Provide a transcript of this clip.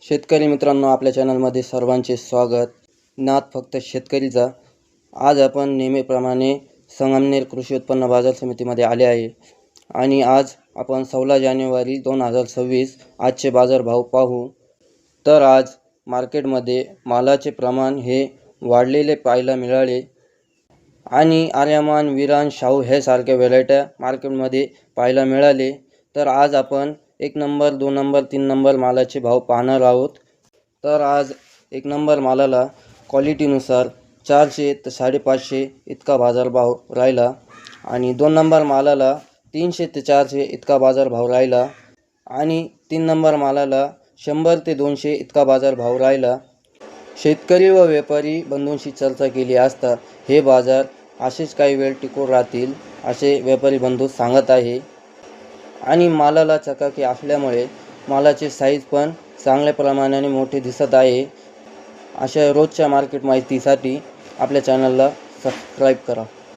शेतकरी मित्रांनो, आपल्या चॅनलमध्ये सर्वांचे स्वागत. नाद फक्त शेतकरीचा. आज आपण नेहमीप्रमाणे संगमनेर कृषी उत्पन्न बाजार समितीमध्ये आले आहे आणि आज आपण 16 जानेवारी 2026 आजचे बाजारभाव पाहू. तर आज मार्केटमध्ये मालाचे प्रमाण हे वाढलेले पाहायला मिळाले आणि आर्यमान, विरान, शाहू हे सारख्या व्हरायट्या मार्केटमध्ये पाहायला मिळाले. तर आज आपण 1 नंबर, 2 नंबर, 3 नंबर मालाचे भाव पाहणार आहोत. तर आज 1 नंबर मालाला क्वालिटीनुसार 400 ते 550 इतका बाजारभाव राहिला आणि 2 नंबर मालाला 300 ते 400 इतका बाजारभाव राहिला आणि 3 नंबर मालाला 100 ते 200 इतका बाजारभाव राहिला. शेतकरी व व्यापारी बंधूंशी चर्चा केली असता हे बाजार असेच काही वेळ टिकून राहतील असे व्यापारी बंधू सांगत आहे आणि मालाला चकाकी असल्यामुळे मालाचे साईज पण चांगल्या प्रमाणाने मोठे दिसत आहे. अशा रोजच्या मार्केट माहितीसाठी आपल्या चॅनलला सबस्क्राईब करा.